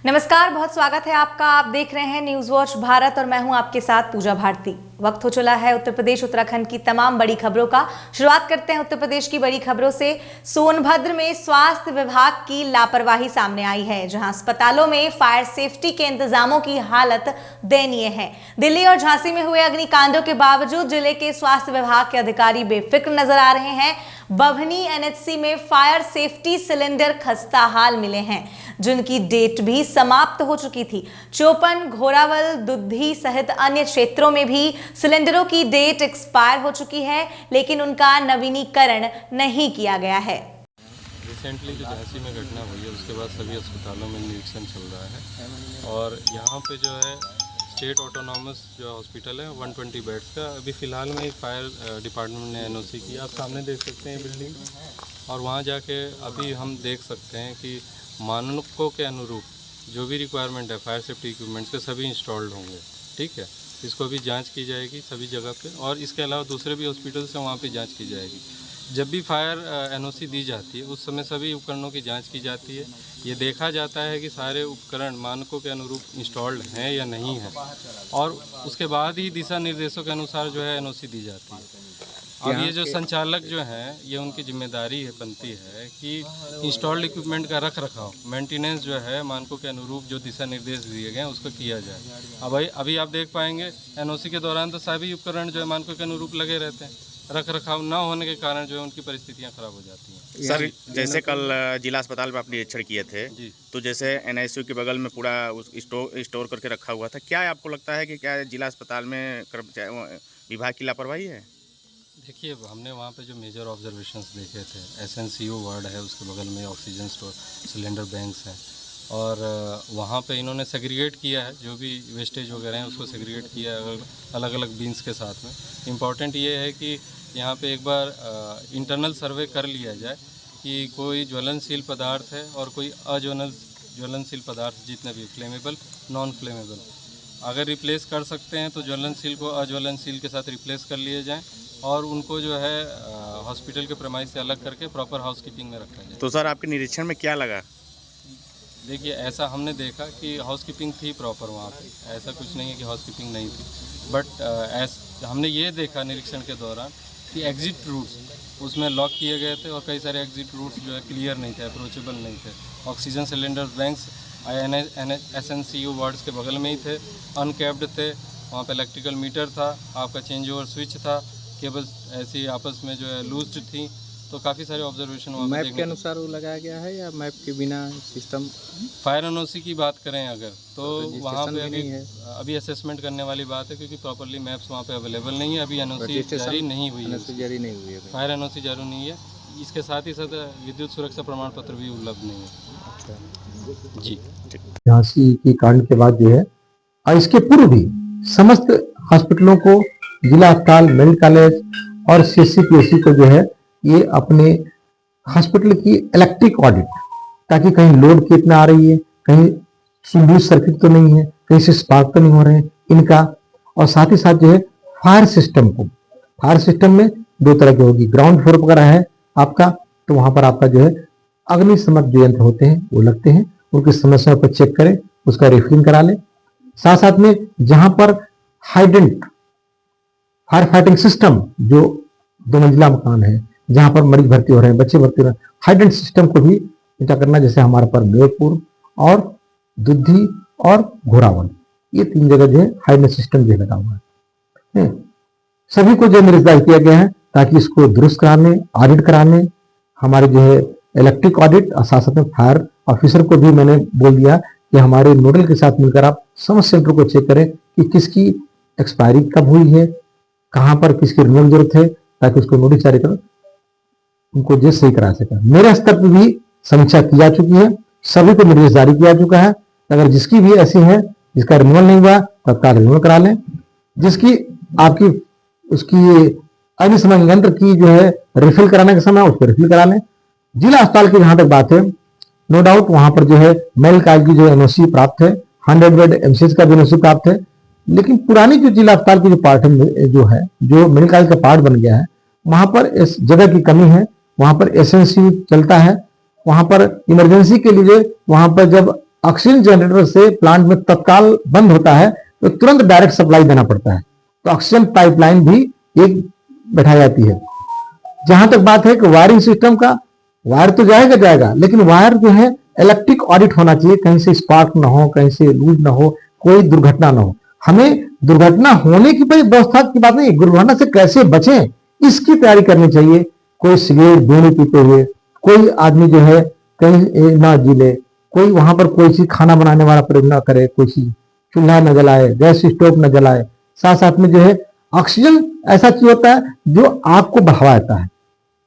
नमस्कार, बहुत स्वागत है आपका। आप देख रहे हैं न्यूज वॉच भारत और मैं हूं आपके साथ पूजा भारती। वक्त हो चला है उत्तर प्रदेश उत्तराखंड की तमाम बड़ी खबरों का। शुरुआत करते हैं उत्तर प्रदेश की बड़ी खबरों से। सोनभद्र में स्वास्थ्य विभाग की लापरवाही सामने आई है, जहां अस्पतालों में फायर सेफ्टी के इंतजामों की हालत दयनीय है। दिल्ली और झांसी में हुए अग्निकांडों के बावजूद जिले के स्वास्थ्य विभाग के अधिकारी बेफिक्र नजर आ रहे हैं। बभनी एनएचसी में फायर सेफ्टी सिलेंडर खस्ताहाल मिले हैं, जिनकी डेट भी समाप्त हो चुकी थी। चोपन, घोरावल, दुद्धी सहित अन्य क्षेत्रों में भी सिलेंडरों की डेट एक्सपायर हो चुकी है, लेकिन उनका नवीनीकरण नहीं किया गया है। रिसेंटली जो झांसी में घटना हुई है उसके बाद सभी अस्पतालों में निरीक्षण चल रहा है और यहाँ पे जो है स्टेट ऑटोनॉमस जो हॉस्पिटल है 120 बेड्स का अभी फ़िलहाल में फायर डिपार्टमेंट ने एनओसी की। आप सामने देख सकते हैं बिल्डिंग, और वहाँ जाके अभी हम देख सकते हैं कि मानकों के अनुरूप जो भी रिक्वायरमेंट है फायर सेफ्टी इक्विपमेंट्स के सभी इंस्टॉल्ड होंगे। ठीक है, इसको भी जांच की जाएगी सभी जगह पे, और इसके अलावा दूसरे भी हॉस्पिटल्स हैं वहाँ पे जांच की जाएगी। जब भी फायर एनओसी दी जाती है उस समय सभी उपकरणों की जांच की जाती है। ये देखा जाता है कि सारे उपकरण मानकों के अनुरूप इंस्टॉल्ड हैं या नहीं है, और उसके बाद ही दिशा निर्देशों के अनुसार जो है एनओसी दी जाती है। अब ये जो संचालक जो हैं ये उनकी जिम्मेदारी है बनती है कि इंस्टॉल्ड इक्विपमेंट का रख रखाव मेंटेनेंस जो है मानकों के अनुरूप जो दिशा निर्देश दिए गए हैं उसको किया जाए। अभी आप देख पाएंगे एनओसी के दौरान तो सभी उपकरण जो है मानकों के अनुरूप लगे रहते हैं, रख रखाव ना होने के कारण जो है उनकी परिस्थितियाँ खराब हो जाती हैं। सर, जैसे कल जिला अस्पताल में आप निरीक्षण किए थे तो जैसे एनआईसीयू के बगल में पूरा स्टोर करके रखा हुआ था, क्या आपको लगता है कि क्या जिला अस्पताल में कर्मचारी विभाग की लापरवाही है? देखिए, हमने वहाँ पे जो मेजर ऑब्जर्वेशंस देखे थे, एसएनसीयू वार्ड है उसके बगल में ऑक्सीजन स्टोर सिलेंडर बैंक्स हैं, और वहाँ पे इन्होंने सेग्रीगेट किया है जो भी वेस्टेज वगैरह हैं उसको सेग्रीगेट किया है अलग अलग बीन्स के साथ में। इम्पॉर्टेंट ये है कि यहाँ पे एक बार इंटरनल सर्वे कर लिया जाए कि कोई ज्वलनशील पदार्थ है और कोई ज्वलनशील पदार्थ जितने भी फ्लेमेबल नॉन फ्लेमेबल अगर रिप्लेस कर सकते हैं तो ज्वलनशील को अज्वलनशील के साथ रिप्लेस कर लिए जाएँ, और उनको जो है हॉस्पिटल के प्रेमाइस से अलग करके प्रॉपर हाउसकीपिंग में रखा जाए। तो सर, आपके निरीक्षण में क्या लगा? देखिए, ऐसा हमने देखा कि हाउसकीपिंग थी प्रॉपर वहाँ पे, ऐसा कुछ नहीं है कि हाउसकीपिंग नहीं थी, बट हमने ये देखा निरीक्षण के दौरान कि एग्जिट रूट्स उसमें लॉक किए गए थे और कई सारे एग्जिट रूट्स जो है क्लियर नहीं थे, अप्रोचेबल नहीं थे। Oxygen cylinder banks SNCU wards के बगल में ही थे, अनकैप्ड थे, वहाँ पे इलेक्ट्रिकल मीटर था, आपका चेंज ओवर स्विच था, केबल ऐसी आपस में जो है लूज्ड थी, तो काफ़ी सारे ऑब्जर्वेशन वहाँ मैप के अनुसार वो लगाया गया है या मैप के बिना सिस्टम? फायर एनओसी की बात करें अगर तो वहाँ पे अभी असेसमेंट करने वाली बात है, क्योंकि प्रॉपरली मैप्स वहाँ पे अवेलेबल नहीं है, अभी एनओसी जारी नहीं हुई है, फायर एनओसी जारी नहीं है। इसके साथ ही साथ विद्युत सुरक्षा प्रमाण पत्र भी उपलब्ध नहीं है। जी, झांसी की कांड के बाद जो है और इसके पूर्व भी समस्त हॉस्पिटलों को जिला अस्पताल, मेडिकल कॉलेज और सीसीपीएससी को जो है ये अपने हॉस्पिटल की इलेक्ट्रिक ऑडिट, ताकि कहीं लोड कितना आ रही है, कहीं लूज सर्किट तो नहीं है, कहीं से स्पार्क तो नहीं हो रहे हैं इनका, और साथ ही साथ जो है फायर सिस्टम में दो तरह की होगी। ग्राउंड फ्लोर वगैरह है आपका, तो वहां पर आपका जो है अग्निशमन जो यंत्र होते हैं वो लगते हैं, उनकी समस्याओं को चेक करें, उसका रिफिलिंग करा लें। साथ साथ में जहां पर हाइडेंट फायर फाइटिंग सिस्टम जो 2 मंजिला मकान है, जहां पर मरीज भर्ती हो रहे हैं, बच्चे भर्ती हो रहे हैं, हाइडेंट सिस्टम को भी क्या करना, जैसे हमारे पर मेरपुर और दुद्धी और घोरावल, ये 3 जगह जो है हाइडेंट सिस्टम जो लगा हुआ है, सभी को जो निर्देश किया गया है ताकि इसको दुरुस्त कराने, ऑडिट कराने, हमारे जो है इलेक्ट्रिक ऑडिट और साथ साथ में फायर ऑफिसर को भी मैंने बोल दिया कि हमारे नोडल के साथ मिलकर आप समस्त सेंटर को चेक करें कि किसकी एक्सपायरी कब हुई है, कहां पर किसकी रिन्यूअल जरूरत है, ताकि उसको नोटिस जारी कर उनको जो सही करा सके। मेरे स्तर पर भी समीक्षा की जा चुकी है, सभी को निर्देश जारी किया चुका है। अगर जिसकी भी ऐसी है जिसका रिन्यूअल नहीं हुआ तत्काल रिन्यूअल करा लें, जिसकी आपकी उसकी अग्निशमन यंत्र की जो है रिफिल कराने के समय उसको रिफिल करा लें। जिला अस्पताल की जहां तक बात है, नो डाउट वहां पर जो है मेडिकल कॉलेज की जो एनओसी प्राप्त है, 100 बेड एमसीएच का भी एनओसी प्राप्त है, लेकिन पुरानी जो जिला अस्पताल की जो पार्ट जो है जो मेडिकल कॉलेज का पार्ट बन गया है, वहां पर इस जगह की कमी है, वहां पर एसएनसीयू चलता है, वहां पर इमरजेंसी के लिए वहां पर जब ऑक्सीजन जनरेटर से प्लांट में तत्काल बंद होता है तो तुरंत डायरेक्ट सप्लाई देना पड़ता है, तो ऑक्सीजन पाइपलाइन भी एक बैठाई जाती है। जहां तक बात है कि वायरिंग सिस्टम का, वायर तो जाएगा, लेकिन वायर जो है इलेक्ट्रिक ऑडिट होना चाहिए, कहीं से स्पार्क ना हो, कहीं से लूज ना हो, कोई दुर्घटना ना हो। हमें दुर्घटना होने की व्यवस्था की बात नहीं, दुर्घटना से कैसे बचें इसकी तैयारी करनी चाहिए। कोई सिगरेट बीड़ी पीते हुए कोई आदमी जो है कहीं ना जिले, कोई वहां पर कोई चीज खाना बनाने वाला प्रयोग ना करे, कोई चीज चूल्हा न जलाए, गैस स्टोव न जलाए। साथ साथ में जो है ऑक्सीजन ऐसा चीज होता है जो आग को बढ़ावा देता है,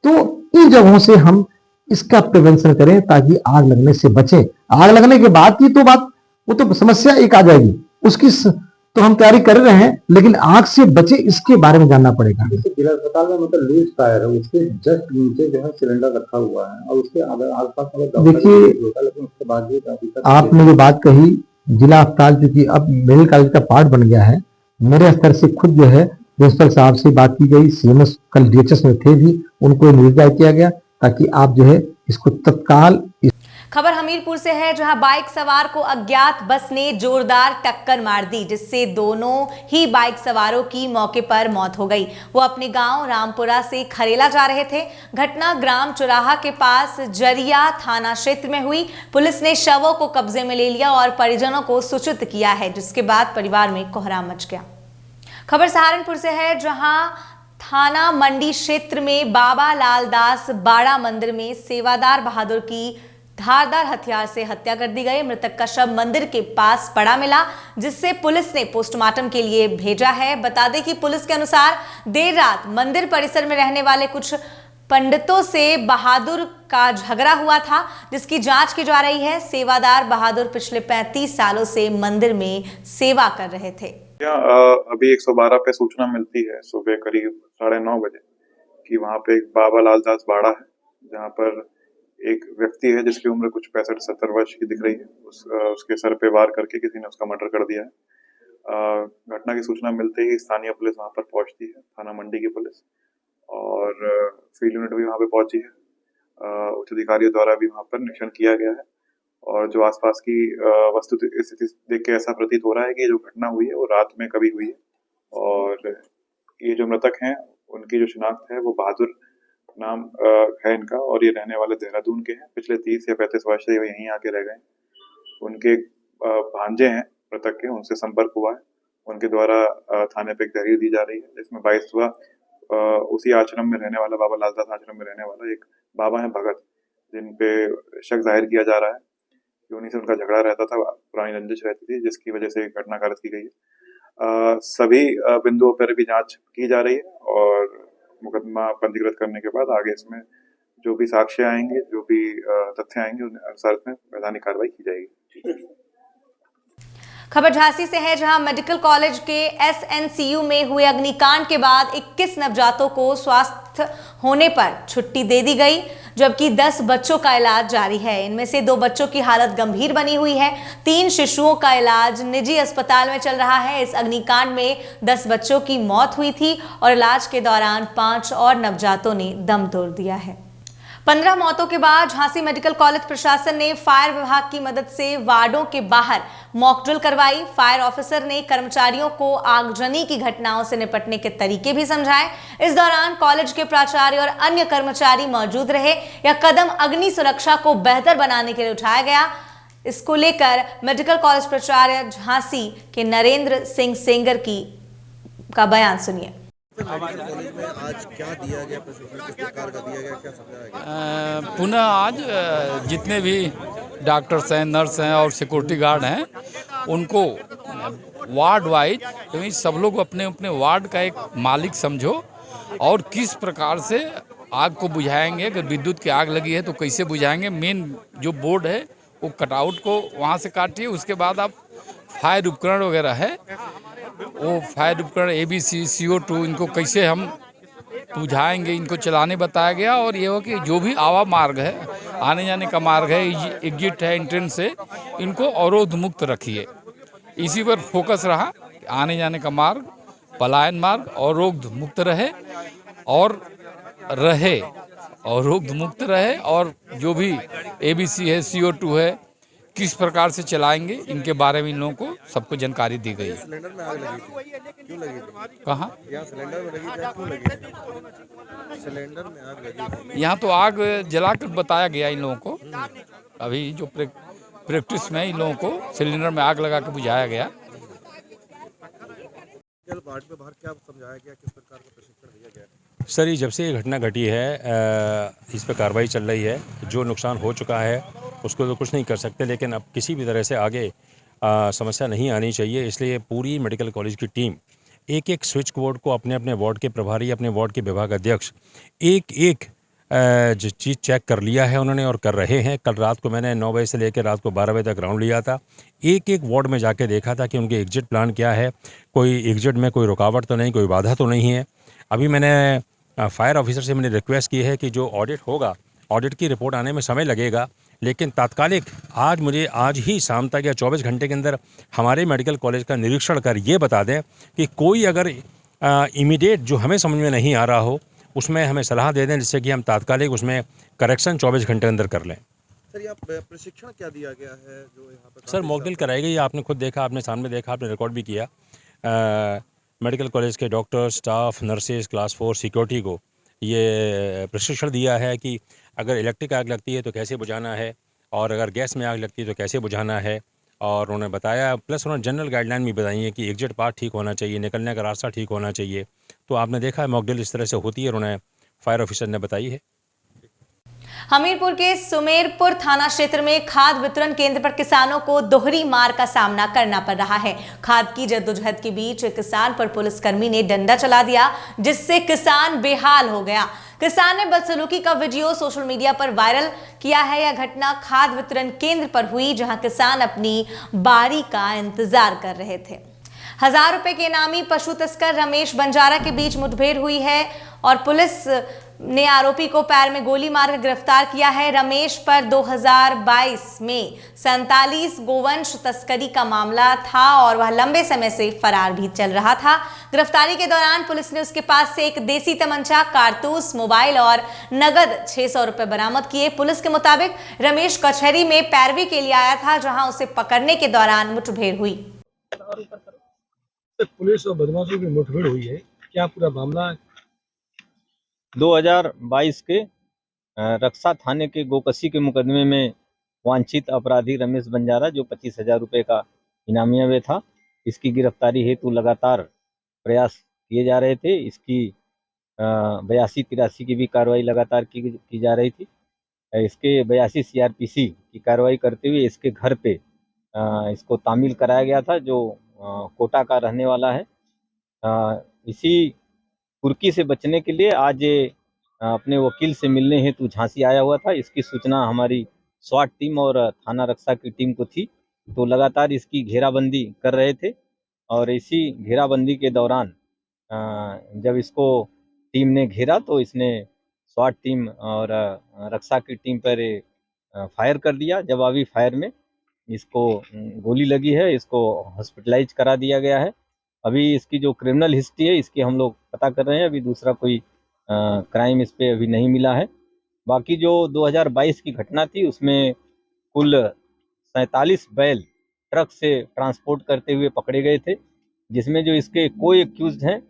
तो इन जगहों से हम इसका प्रिवेंशन करें ताकि आग लगने से बचें। आग लगने के बाद की तो बात, वो तो समस्या एक आ जाएगी, उसकी तो हम तैयारी कर रहे हैं, लेकिन आग से बचे इसके बारे में जानना पड़ेगा। जैसे जिला अस्पताल में मतलब लीज फायर है, उसके जस्ट नीचे जो है सिलेंडर रखा हुआ है और उसके आसपास देखिए, लेकिन उसके बाद भी आपने जो बात कही, जिला अस्पताल चूंकि अब मेडिकल कॉलेज का पार्ट बन गया है, मेरे स्तर से खुद जो है प्रिंसिपल साहब से बात की गई, सीएमएस कल डीएचएस में थे भी, उनको निर्देश किया गया ताकि आप जो है इसको तत्काल। खबर हमीरपुर से है, जहां बाइक सवार को अज्ञात बस ने जोरदार टक्कर मार दी, जिससे दोनों ही बाइक सवारों की मौके पर मौत हो गई। वो अपने गांव रामपुरा से खरेला जा रहे थे। घटना ग्राम चौराहा के पास जरिया थाना क्षेत्र में हुई। पुलिस ने शवों को कब्जे में ले लिया और परिजनों को सूचित किया है, जिसके बाद परिवार में कोहराम मच गया। खबर सहारनपुर से है, जहां थाना मंडी क्षेत्र में बाबा लालदास बाड़ा मंदिर में सेवादार बहादुर की धारदार हथियार से हत्या कर दी गई। मृतक का शव मंदिर के पास पड़ा मिला, जिससे पुलिस ने पोस्टमार्टम के लिए भेजा है। बता दें कि पुलिस के अनुसार देर रात मंदिर परिसर में रहने वाले कुछ पंडितों से बहादुर का झगड़ा हुआ था, जिसकी जांच की जा रही है। सेवादार बहादुर पिछले 35 सालों से मंदिर में सेवा कर रहे थे। अभी 112 पे सूचना मिलती है सुबह करीब 9:30 बजे कि वहाँ पे एक बाबा लालदास बाड़ा है, जहाँ पर एक व्यक्ति है जिसकी उम्र कुछ 65-70 वर्ष की दिख रही है। उसके सर पे वार करके किसी ने उसका मर्डर कर दिया है। घटना की सूचना मिलते ही स्थानीय पुलिस वहाँ पर पहुंचती है, थाना मंडी की पुलिस, और फील्ड यूनिट भी वहाँ पे पहुंची है। उच्च अधिकारियों द्वारा भी वहाँ पर निरीक्षण किया गया है, और जो आसपास की वस्तु स्थिति देख के ऐसा प्रतीत हो रहा है कि जो घटना हुई है वो रात में कभी हुई है। और ये जो मृतक हैं उनकी जो शिनाख्त है वो बहादुर नाम है इनका, और ये रहने वाले देहरादून के हैं। पिछले 30 या 35 वर्ष से यहीं आके रह गए। उनके भांजे हैं मृतक के, उनसे संपर्क हुआ है। उनके द्वारा थाने पे एक तहरीर दी जा रही है, जिसमें 22वां उसी आश्रम में रहने वाला, बाबा लालदास आश्रम में रहने वाला एक बाबा है भगत, जिन पे शक जाहिर किया जा रहा है कि उन्हीं से उनका झगड़ा रहता था, पुरानी रंजिश रहती थी, जिसकी वजह से घटना कार्य की गई है। सभी बिंदुओं पर भी जांच की जा रही है, और मुकदमा पंजीकृत करने के बाद आगे इसमें जो भी साक्ष्य आएंगे, जो भी तथ्य आएंगे, उन अनुसार इसमें वैधानिक कार्रवाई की जाएगी। खबर झांसी से है, जहां मेडिकल कॉलेज के एसएनसीयू में हुए अग्निकांड के बाद 21 नवजातों को स्वस्थ होने पर छुट्टी दे दी गई, जबकि 10 बच्चों का इलाज जारी है। इनमें से 2 बच्चों की हालत गंभीर बनी हुई है। 3 शिशुओं का इलाज निजी अस्पताल में चल रहा है। इस अग्निकांड में 10 बच्चों की मौत हुई थी और इलाज के दौरान 5 और नवजातों ने दम तोड़ दिया है। 15 मौतों के बाद झांसी मेडिकल कॉलेज प्रशासन ने फायर विभाग की मदद से वार्डों के बाहर मॉक ड्रिल करवाई। फायर ऑफिसर ने कर्मचारियों को आगजनी की घटनाओं से निपटने के तरीके भी समझाए। इस दौरान कॉलेज के प्राचार्य और अन्य कर्मचारी मौजूद रहे। यह कदम अग्नि सुरक्षा को बेहतर बनाने के लिए उठाया गया। इसको लेकर मेडिकल कॉलेज प्राचार्य झांसी के नरेंद्र सिंह सेंगर का बयान सुनिए। कॉलेज में आज क्या दिया गया, प्रशिक्षण किस प्रकार का दिया गया, क्या समझाया गया? पुनः आज जितने भी डॉक्टर्स हैं, नर्स हैं और सिक्योरिटी गार्ड हैं, उनको वार्ड वाइज, क्योंकि सब लोग अपने अपने वार्ड का एक मालिक समझो, और किस प्रकार से आग को बुझाएंगे। अगर विद्युत की आग लगी है तो कैसे बुझाएंगे, मेन जो बोर्ड है वो कटआउट को वहाँ से काटिए। उसके बाद आप फायर उपकरण वगैरह है, वो फायर उपकरण ABC, CO2, इनको कैसे हम बुझाएंगे, इनको चलाने बताया गया। और ये हो कि जो भी आवा मार्ग है, आने जाने का मार्ग है, एग्जिट है, एंट्रेंस है, इनको अवरोध मुक्त रखिए। इसी पर फोकस रहा, आने जाने का मार्ग, पलायन मार्ग अवरोध मुक्त रहे और अवरोध मुक्त रहे। और जो भी ABC है, CO2 है, किस प्रकार से चलाएंगे इनके बारे में इन लोगों को सबको जानकारी दी गई है। सिलेंडर में आग लगी थी, क्यों लगी थी? कहाँ? यहाँ सिलेंडर में लगी थी, क्यों लगी थी? सिलेंडर में आग लगी थी। यहाँ तो आग जलाकर बताया गया इन लोगों को। अभी जो प्रैक्टिस में इन लोगों को सिलेंडर में आग लगा के बुझाया गया। पार्ट पे बाहर क्या समझाया गया, किस प्रकार का प्रशिक्षण दिया गया? सर, ये जब से ये घटना घटी है इस पर कार्रवाई चल रही है। जो नुकसान हो चुका है उसको तो कुछ नहीं कर सकते, लेकिन अब किसी भी तरह से आगे समस्या नहीं आनी चाहिए। इसलिए पूरी मेडिकल कॉलेज की टीम एक एक स्विच बोर्ड को अपने अपने वार्ड के प्रभारी, अपने वार्ड के विभाग अध्यक्ष एक एक चीज़ चेक कर लिया है उन्होंने और कर रहे हैं। कल रात को मैंने 9 बजे से लेकर रात को 12 बजे तक राउंड लिया था। एक एक वार्ड में जाके देखा था कि उनके एग्जिट प्लान क्या है, कोई एग्जिट में कोई रुकावट तो नहीं, कोई बाधा तो नहीं है। अभी मैंने फायर ऑफिसर से मैंने रिक्वेस्ट की है कि जो ऑडिट होगा, ऑडिट की रिपोर्ट आने में समय लगेगा, लेकिन तात्कालिक आज ही शाम तक या 24 घंटे के अंदर हमारे मेडिकल कॉलेज का निरीक्षण कर ये बता दें कि कोई अगर इमीडिएट जो हमें समझ में नहीं आ रहा हो उसमें हमें सलाह दे दें, जिससे कि हम तात्कालिक उसमें करेक्शन 24 घंटे अंदर कर लें। सर, यहाँ प्रशिक्षण क्या दिया गया है जो यहाँ पर? सर, मॉकड्रिल कराई गई, आपने खुद देखा, आपने सामने देखा, आपने रिकॉर्ड भी किया। मेडिकल कॉलेज के doctor, staff, nurses, class 4 security को ये प्रशिक्षण दिया है कि अगर इलेक्ट्रिक आग लगती है तो कैसे बुझाना है, और अगर गैस में आग लगती है तो कैसे बुझाना है। और उन्होंने बताया, प्लस उन्होंने जनरल गाइडलाइन भी बताई है कि एग्जिट पाथ ठीक होना चाहिए, निकलने का रास्ता ठीक होना चाहिए। तो आपने देखा है मॉकड्रिल इस तरह से होती है और उन्हें फायर ऑफिसर ने बताई है। हमीरपुर के सुमेरपुर थाना क्षेत्र में खाद वितरण केंद्र पर किसानों को दोहरी मार का सामना करना पड़ रहा है। खाद की जद्दोजहद के बीच एक किसान पर पुलिसकर्मी ने डंडा चला दिया, जिससे किसान बेहाल हो गया। किसान ने बदसलूकी का वीडियो सोशल मीडिया पर वायरल किया है। यह घटना खाद वितरण केंद्र पर हुई, जहां किसान अपनी बारी का इंतजार कर रहे थे। 1000 रुपए के इनामी पशु तस्कर रमेश बंजारा के बीच मुठभेड़ हुई है और पुलिस ने आरोपी को पैर में गोली मारकर गिरफ्तार किया है। रमेश पर 2022 में 47 गोवंश तस्करी का मामला था और वह लंबे समय से फरार भी चल रहा था। गिरफ्तारी के दौरान पुलिस ने उसके पास से एक देसी तमंचा, कारतूस, मोबाइल और नगद 600 रुपए बरामद किए। पुलिस के मुताबिक रमेश कचहरी में पैरवी के लिए आया था, जहां उसे पकड़ने के दौरान मुठभेड़ हुई। पुलिस और बदमाशों की मुठभेड़ हुई है, क्या पूरा मामला? 2022 के रक्षा थाने के गोकसी के मुकदमे में वांछित अपराधी रमेश बंजारा, जो 25,000 रुपये का इनामिया में था, इसकी गिरफ्तारी हेतु लगातार प्रयास किए जा रहे थे। इसकी 82-83 की भी कार्रवाई लगातार की जा रही थी। इसके 82 CRPC की कार्रवाई करते हुए इसके घर पे इसको तामील कराया गया था, जो कोटा का रहने वाला है। इसी कुर्की से बचने के लिए आज अपने वकील से मिलने हेतु झांसी आया हुआ था। इसकी सूचना हमारी स्वाट टीम और थाना रक्षा की टीम को थी, तो लगातार इसकी घेराबंदी कर रहे थे। और इसी घेराबंदी के दौरान जब इसको टीम ने घेरा तो इसने स्वाट टीम और रक्षा की टीम पर फायर कर दिया। जवाबी फायर में इसको गोली लगी है। इसको हॉस्पिटलाइज करा दिया गया है। अभी इसकी जो क्रिमिनल हिस्ट्री है इसकी हम लोग पता कर रहे हैं। अभी दूसरा कोई क्राइम इस पे अभी नहीं मिला है। बाकी जो 2022 की घटना थी उसमें कुल 47 बैल ट्रक से ट्रांसपोर्ट करते हुए पकड़े गए थे, जिसमें जो इसके कोई एक्यूज्ड हैं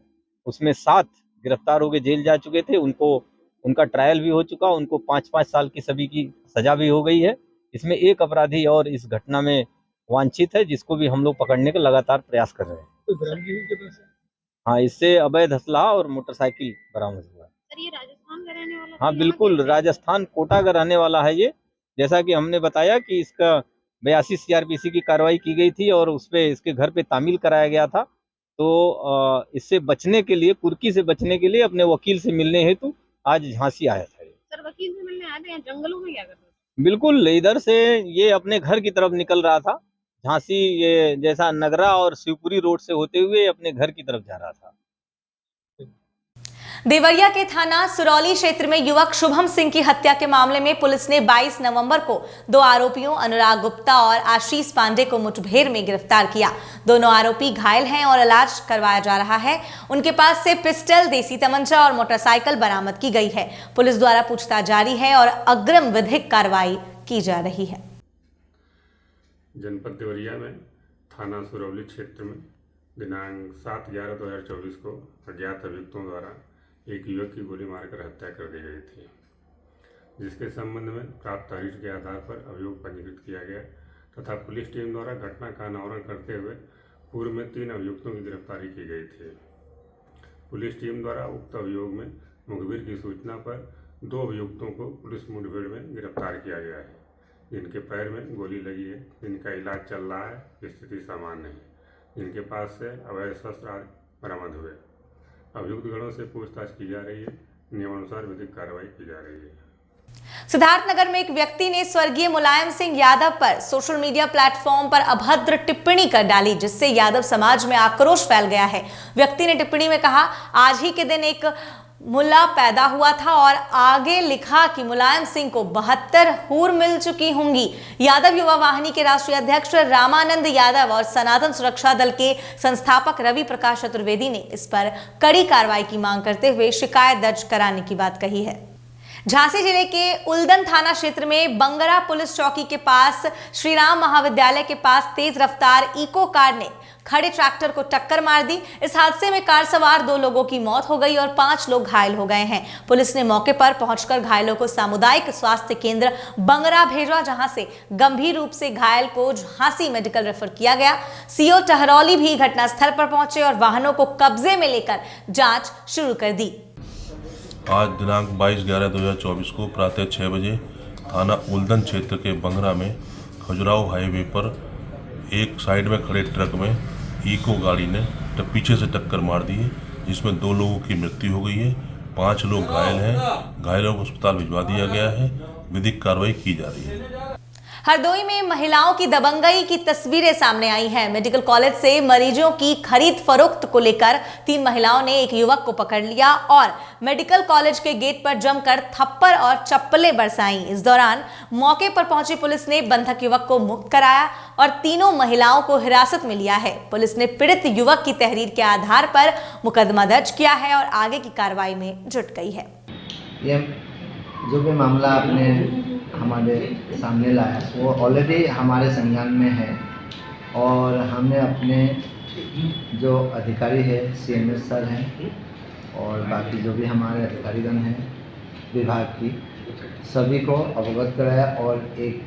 उसमें 7 गिरफ्तार हो गए, जेल जा चुके थे। उनका ट्रायल भी हो चुका, उनको 5-5 साल की सभी की सजा भी हो गई है। इसमें एक अपराधी और इस घटना में वांछित है, जिसको भी हम लोग पकड़ने का लगातार प्रयास कर रहे हैं। हाँ, इससे अवैध असलहा और मोटरसाइकिल बरामद हुआ है। सर, ये राजस्थान का रहने वाला? हाँ बिल्कुल, राजस्थान कोटा का रहने वाला है ये। जैसा कि हमने बताया कि इसका 82 CRPC की कार्रवाई की गई थी और उस पे इसके घर पे तामील कराया गया था। तो इससे बचने के लिए, कुर्की से बचने के लिए अपने वकील से मिलने हेतु आज झांसी आया था। सर, वकील से मिलने आए थे, जंगलों में क्या कर रहे थे? बिल्कुल, इधर से ये अपने घर की तरफ निकल रहा था। झांसी ये जैसा नगरा और शिवपुरी रोड से होते हुए अपने घर की तरफ जा रहा था। देवरिया के थाना सुरौली क्षेत्र में युवक शुभम सिंह की हत्या के मामले में पुलिस ने 22 नवंबर को 2 आरोपियों अनुराग गुप्ता और आशीष पांडे को मुठभेड़ में गिरफ्तार किया। दोनों आरोपी घायल हैं और इलाज करवाया जा रहा है। उनके पास से पिस्टल, देसी तमंचा और मोटरसाइकिल बरामद की गई है। पुलिस द्वारा पूछताछ जारी है और अग्रिम विधिक कार्रवाई की जा रही है। जनपद देवरिया में थाना सुरौली क्षेत्र में दिनांक 7/11/2024 को अज्ञात अभियुक्तों द्वारा एक युवक की गोली मारकर हत्या कर दी गई थी, जिसके संबंध में प्राप्त तहरीर के आधार पर अभियोग पंजीकृत किया गया तथा पुलिस टीम द्वारा घटना का अनावरण करते हुए पूर्व में 3 अभियुक्तों की गिरफ्तारी की गई थी। पुलिस टीम द्वारा उक्त अभियोग में मुखबिर की सूचना पर 2 अभियुक्तों को पुलिस मुठभेड़ में गिरफ्तार किया गया है, जिनके पैर में गोली लगी है, जिनका इलाज चल रहा है, स्थिति सामान्य है, जिनके पास से अवैध शस्त्र आदि बरामद हुए। अभियुक्त गणों से पूछताछ की जा रही है, नियमानुसार विधिक कार्रवाई की जा रही है। सिद्धार्थनगर में एक व्यक्ति ने स्वर्गीय मुलायम सिंह यादव पर सोशल मीडिया प्लेटफॉर्म पर अभद्र टिप्पणी कर डाली, जिससे यादव समाज में आक्रोश फैल गया है। व्यक्ति ने टिप्पणी में कहा, आज ही के दिन एक मुल्ला पैदा हुआ था और आगे लिखा कि मुलायम सिंह को 72 हूर मिल चुकी होंगी। यादव युवा वाहिनी के राष्ट्रीय अध्यक्ष रामानंद यादव और सनातन सुरक्षा दल के संस्थापक रवि प्रकाश चतुर्वेदी ने इस पर कड़ी कार्रवाई की मांग करते हुए शिकायत दर्ज कराने की बात कही है। झांसी जिले के उल्दन थाना क्षेत्र में बंगरा पुलिस चौकी के पास श्रीराम महाविद्यालय के पास तेज रफ्तार इको कार ने खड़े ट्रैक्टर को टक्कर मार दी। इस हादसे में कार सवार 2 लोगों की मौत हो गई और 5 लोग घायल हो गए हैं। पुलिस ने मौके पर पहुंचकर घायलों को सामुदायिक स्वास्थ्य केंद्र बंगरा भेजा, जहां से गंभीर रूप से घायल को झांसी मेडिकल रेफर किया गया। सीओ टहरौली भी घटनास्थल पर पहुंचे और वाहनों को कब्जे में लेकर जांच शुरू कर दी। आज दिनांक 22/11/2024 को प्रातः 6 बजे थाना उल्दन क्षेत्र के बंगरा में खजुराहो हाईवे पर एक साइड में खड़े ट्रक में इको गाड़ी ने पीछे से टक्कर मार दी है, जिसमें 2 लोगों की मृत्यु हो गई है, 5 लोग घायल हैं। घायलों को अस्पताल भिजवा दिया गया है, विधिक कार्रवाई की जा रही है। हरदोई में महिलाओं की दबंगई की तस्वीरें सामने आई हैं। मेडिकल कॉलेज से मरीजों की खरीद फरोख्त को लेकर 3 महिलाओं ने एक युवक को पकड़ लिया और मेडिकल कॉलेज के गेट पर जमकर थप्पड़ और चप्पलें बरसाई। इस दौरान मौके पर पहुंची पुलिस ने बंधक युवक को मुक्त कराया और तीनों महिलाओं को हिरासत में लिया है। पुलिस ने पीड़ित युवक की तहरीर के आधार पर मुकदमा दर्ज किया है और आगे की कार्रवाई में जुट गई है। ये जो भी मामला आपने हमारे सामने लाया वो ऑलरेडी हमारे संज्ञान में है और हमने अपने जो अधिकारी है CMS सर हैं और बाकी जो भी हमारे अधिकारीगण हैं विभाग की, सभी को अवगत कराया और एक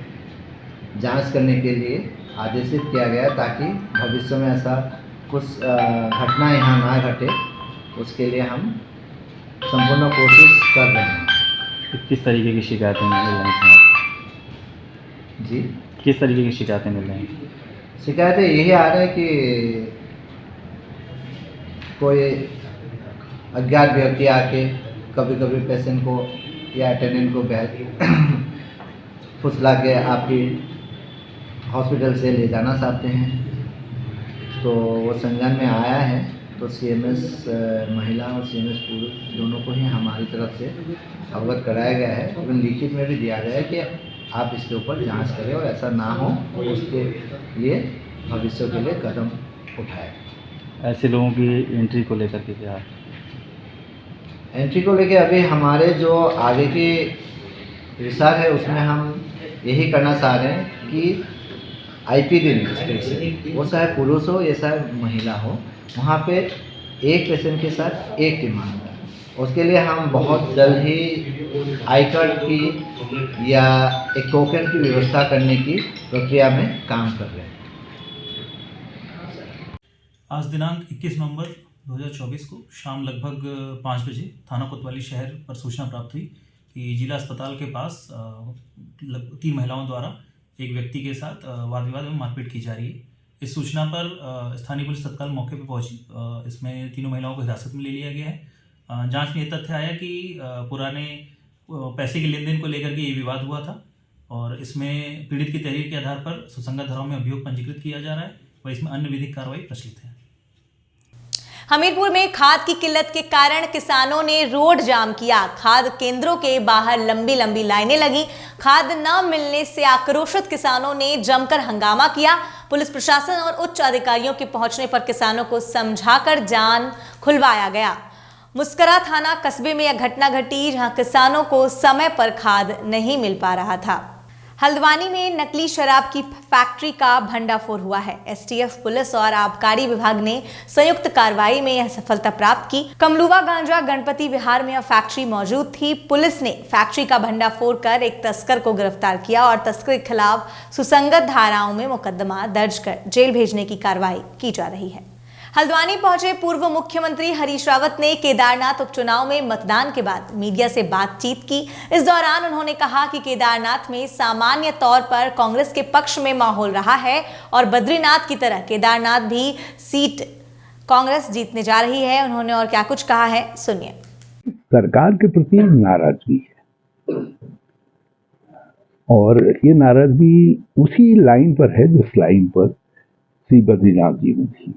जांच करने के लिए आदेशित किया गया ताकि भविष्य में ऐसा कुछ घटना यहाँ ना घटे, उसके लिए हम संपूर्ण कोशिश कर रहे हैं। किस तरीके की शिकायतें मिल रही हैं जी? किस तरीके की शिकायतें मिल रही हैं? शिकायतें यही आ रही है कि कोई अज्ञात व्यक्ति आके कभी कभी पेशेंट को या अटेंडेंट को फुसला के आपकी हॉस्पिटल से ले जाना चाहते हैं, तो वो संज्ञान में आया है। तो CMS महिला और CMS पुरुष दोनों को ही हमारी तरफ से अवगत कराया गया है और लिखित में भी दिया गया है कि आप इसके ऊपर जांच करें और ऐसा ना हो उसके लिए भविष्य के लिए कदम उठाएं। ऐसे लोगों की एंट्री को लेकर के क्या? एंट्री को लेकर अभी हमारे जो आगे की रिसर्च है उसमें हम यही करना चाह रहे हैं कि IPD में स्पेशल वो चाहे पुरुष हो या चाहे महिला हो, वहाँ पे एक पेशेंट के साथ एक टीम आता है। उसके लिए हम बहुत जल्द ही आई कार्ड की या एक टोकन की व्यवस्था करने की प्रक्रिया में काम कर रहे हैं। आज दिनांक 21 नवंबर 2024 को शाम लगभग 5 बजे थाना कोतवाली शहर पर सूचना प्राप्त हुई कि जिला अस्पताल के पास 3 महिलाओं द्वारा एक व्यक्ति के साथ वाद विवाद में मारपीट की जा रही है। इस सूचना पर स्थानीय पुलिस तत्काल मौके पर पहुंची। इसमें तीनों महिलाओं को हिरासत में ले लिया गया है। जांच में ये तथ्य आया कि पुराने पैसे के लेन देन को लेकर के ये विवाद हुआ था और इसमें पीड़ित की तहरीर के आधार पर सुसंगत धाराओं में अभियोग पंजीकृत किया जा रहा है और इसमें अन्य विधिक कार्रवाई प्रचलित है। हमीरपुर में खाद की किल्लत के कारण किसानों ने रोड जाम किया। खाद केंद्रों के बाहर लंबी लंबी लाइनें लगी। खाद न मिलने से आक्रोशित किसानों ने जमकर हंगामा किया। पुलिस प्रशासन और उच्च अधिकारियों के पहुंचने पर किसानों को समझाकर जान खुलवाया गया। मुस्करा थाना कस्बे में यह घटना घटी, जहां किसानों को समय पर खाद नहीं मिल पा रहा था। हल्द्वानी में नकली शराब की फैक्ट्री का भंडाफोड़ हुआ है। एसटीएफ पुलिस और आबकारी विभाग ने संयुक्त कार्रवाई में यह सफलता प्राप्त की। कमलुआ गांजा गणपति विहार में यह फैक्ट्री मौजूद थी। पुलिस ने फैक्ट्री का भंडाफोड़ कर एक तस्कर को गिरफ्तार किया और तस्कर के खिलाफ सुसंगत धाराओं में मुकदमा दर्ज कर जेल भेजने की कार्रवाई की जा रही है। हल्द्वानी पहुंचे पूर्व मुख्यमंत्री हरीश रावत ने केदारनाथ उपचुनाव में मतदान के बाद मीडिया से बातचीत की। इस दौरान उन्होंने कहा कि केदारनाथ में सामान्य तौर पर कांग्रेस के पक्ष में माहौल रहा है और बद्रीनाथ की तरह केदारनाथ भी सीट कांग्रेस जीतने जा रही है। उन्होंने और क्या कुछ कहा है, सुनिए। सरकार के प्रति नाराजगी है और ये नाराजगी उसी लाइन पर है जिस लाइन पर श्री बद्रीनाथ जी में थी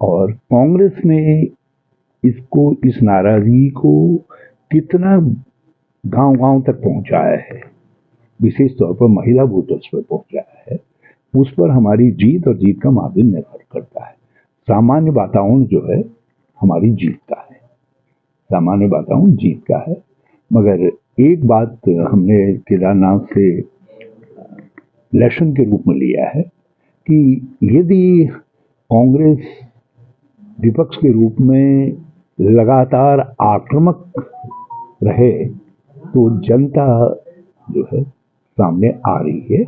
और कांग्रेस ने इस नाराजगी को कितना गांव-गांव तक पहुंचाया है, विशेष तौर पर महिला वोटर्स पर पहुंचाया है, उस पर हमारी जीत और जीत का मार्जिन निर्भर करता है। सामान्य वातावरण जो है हमारी जीत का है, सामान्य वातावरण जीत का है। मगर एक बात हमने केदारनाथ से लेसन के रूप में लिया है कि यदि कांग्रेस विपक्ष के रूप में लगातार आक्रामक रहे तो जनता जो है सामने आ रही है,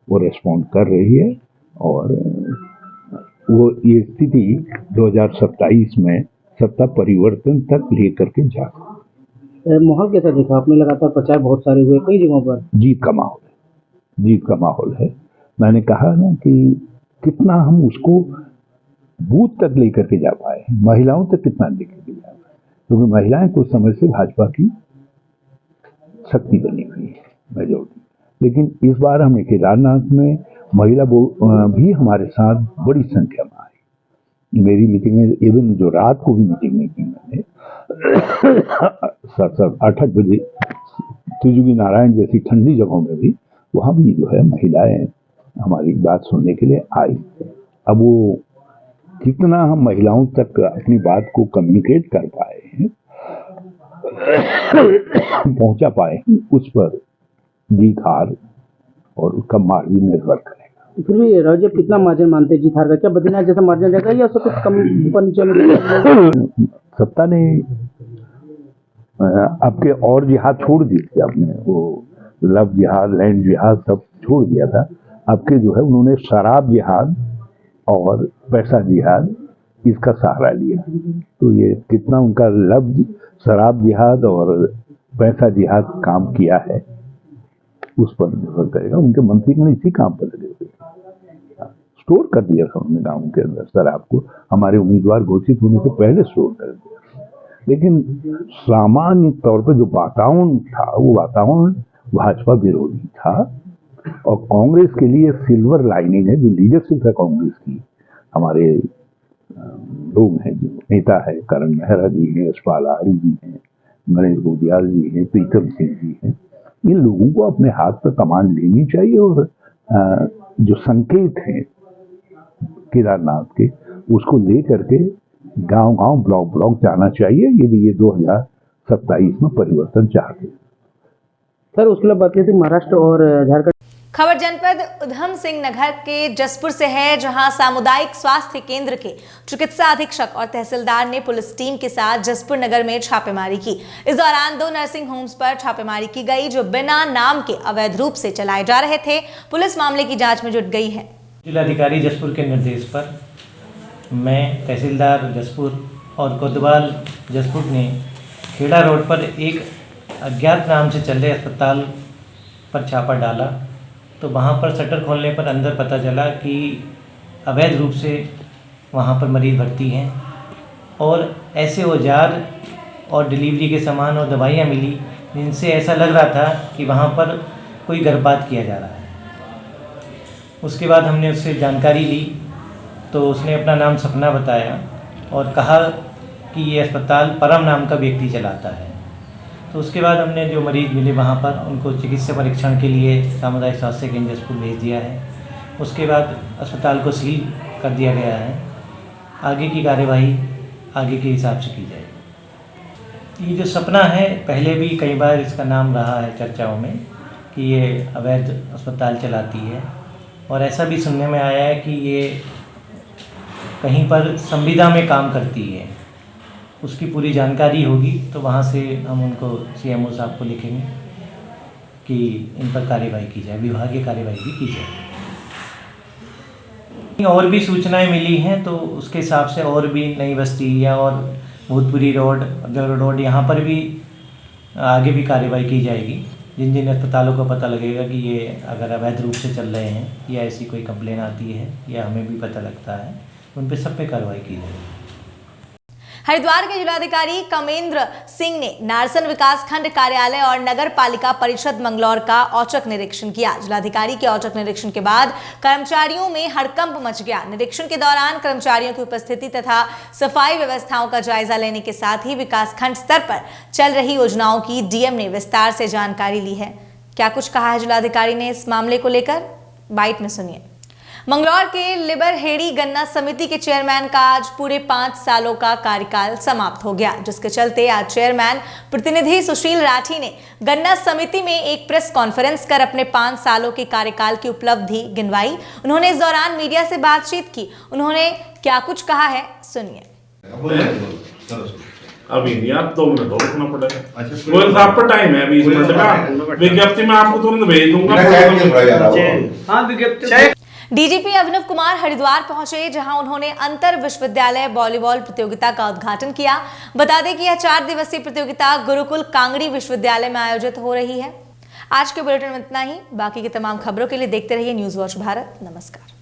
वो रिस्पॉन्ड कर रही है और वो ये स्थिति 2027 में सत्ता परिवर्तन तक लेकर के जा सकती है। माहौल कैसा देखा आपने? लगातार प्रचार बहुत सारे हुए कई जगहों पर। जीत का माहौल है, जीत का माहौल है। मैंने कहा ना कि कितना हम उसको बूथ तक लेकर के जा पाए, महिलाओं तक कितना लेकर के जा पाए, क्योंकि महिलाएं कुछ समय से भाजपा की शक्ति बनी हुई है मेजॉरिटी। लेकिन इस बार हमने केदारनाथ में महिला भी हमारे साथ बड़ी संख्या में आई। मेरी मीटिंग में इवन जो रात को भी मीटिंग नहीं की मैंने 7-8 बजे त्रिजुगी नारायण जैसी ठंडी जगहों में भी, वहाँ भी जो है महिलाएं हमारी बात सुनने के लिए आई। अब वो कितना हम महिलाओं तक अपनी बात को कम्युनिकेट कर पाए हैं, पहुंचा पाए हैं, उस पर जीत हार और उसका मार्जिन निर्भर करेगा। फिर भी राजीव कितना मार्जिन मानते हैं जीत हार का? क्या बद्रीनाथ जैसा मार्जिन रहेगा या उससे कुछ कम ऊपर नीचे में? सत्ता ने आपके और जिहाद छोड़ दिए थे, आपने वो लव जिहाद, लैंड जिहाद सब छोड़ दिया था। आपके जो है उन्होंने शराब जिहाद और पैसा जिहाद इसका सहारा लिया। तो ये कितना उनका लव शराब जिहाद और पैसा जिहाद काम किया है उस पर निर्भर करेगा। उनके मंत्रीगण इसी काम पर लगे हुए थे, स्टोर कर दिया था उन्होंने गाँव के अंदर शराब को, हमारे उम्मीदवार घोषित होने से पहले स्टोर कर दिया। लेकिन सामान्य तौर पर जो वातावरण था वो वातावरण भाजपा विरोधी था और कांग्रेस के लिए सिल्वर लाइनिंग है जो लीडरशिप है कांग्रेस की। हमारे लोग हैं, जो नेता है, करण मेहरा जी हैं, यशपाल आर्य जी हैं, गणेश गोदियाल जी हैं, प्रीतम सिंह जी हैं, इन लोगों को अपने हाथ पर कमान लेनी चाहिए और जो संकेत हैं केदारनाथ के उसको ले करके गांव-गांव, ब्लॉक-ब्लॉक जाना चाहिए यदि ये 2027 में परिवर्तन चाहते हैं। सर उसके बाद बात की थी महाराष्ट्र और झारखंड। खबर जनपद उधम सिंह नगर के जसपुर से है, जहां सामुदायिक स्वास्थ्य केंद्र के चिकित्सा अधीक्षक और तहसीलदार ने पुलिस टीम के साथ जसपुर नगर में छापेमारी की। इस दौरान 2 नर्सिंग होम्स पर छापेमारी की गई जो बिना नाम के अवैध रूप से चलाए जा रहे थे। पुलिस मामले की जांच में जुट गई है। जिलाधिकारी जसपुर के निर्देश पर मैं तहसीलदार जसपुर और कोतवाल जसपुर ने खेड़ा रोड पर एक अज्ञात नाम से चल रहे अस्पताल पर छापा डाला तो वहाँ पर शटर खोलने पर अंदर पता चला कि अवैध रूप से वहाँ पर मरीज़ भर्ती हैं और ऐसे औजार और डिलीवरी के सामान और दवाइयाँ मिली जिनसे ऐसा लग रहा था कि वहाँ पर कोई गर्भपात किया जा रहा है। उसके बाद हमने उससे जानकारी ली तो उसने अपना नाम सपना बताया और कहा कि ये अस्पताल परम नाम का व्यक्ति चलाता है। तो उसके बाद हमने जो मरीज़ मिले वहाँ पर उनको चिकित्सा परीक्षण के लिए सामुदायिक स्वास्थ्य केंद्र जसपुर भेज दिया है। उसके बाद अस्पताल को सील कर दिया गया है। आगे की कार्यवाही आगे के हिसाब से की जाएगी। ये जो सपना है पहले भी कई बार इसका नाम रहा है चर्चाओं में कि ये अवैध अस्पताल चलाती है, और ऐसा भी सुनने में आया है कि ये कहीं पर संविदा में काम करती है। उसकी पूरी जानकारी होगी तो वहाँ से हम उनको CMO साहब को लिखेंगे कि इन पर कार्यवाही की जाए, विभागीय कार्यवाही भी की जाए। और भी सूचनाएं मिली हैं तो उसके हिसाब से और भी नई बस्ती या और भूतपुरी रोड, अगर रोड, यहाँ पर भी आगे भी कार्रवाई की जाएगी। जिन जिन अस्पतालों को पता लगेगा कि ये अगर अवैध रूप से चल रहे हैं या ऐसी कोई कंप्लेन आती है या हमें भी पता लगता है तो उन पर सब पे कार्रवाई की जाएगी। हरिद्वार के जिलाधिकारी कमेंद्र सिंह ने नारसन विकास खंड कार्यालय और नगर पालिका परिषद मंगलौर का औचक निरीक्षण किया। जिलाधिकारी के औचक निरीक्षण के बाद कर्मचारियों में हड़कंप मच गया। निरीक्षण के दौरान कर्मचारियों की उपस्थिति तथा सफाई व्यवस्थाओं का जायजा लेने के साथ ही विकास खंड स्तर पर चल रही योजनाओं की डीएम ने विस्तार से जानकारी ली है। क्या कुछ कहा है जिलाधिकारी ने इस मामले को लेकर, बाइट में सुनिए। मंगलौर के लिबरहेड़ी गन्ना समिति के चेयरमैन का आज पूरे 5 सालों का कार्यकाल समाप्त हो गया, जिसके चलते आज चेयरमैन प्रतिनिधि सुशील राठी ने गन्ना समिति में एक प्रेस कॉन्फ्रेंस कर अपने 5 सालों के कार्यकाल की उपलब्धि गिनवाई। उन्होंने इस दौरान मीडिया से बातचीत की। उन्होंने क्या कुछ कहा है, सुनिए। अभी नहीं, आप 2 मिनट और रुकना पड़ेगा। वो साहब पर टाइम है 20 मिनट का। विज्ञप्ति मैं आपको तुरंत भेज दूंगा। हाँ, विज्ञप्ति। डीजीपी अभिनव कुमार हरिद्वार पहुंचे, जहां उन्होंने अंतर विश्वविद्यालय वॉलीबॉल प्रतियोगिता का उद्घाटन किया। बता दें कि यह 4 दिवसीय प्रतियोगिता गुरुकुल कांगड़ी विश्वविद्यालय में आयोजित हो रही है। आज के बुलेटिन में इतना ही। बाकी की तमाम खबरों के लिए देखते रहिए न्यूज़ वॉच भारत। नमस्कार।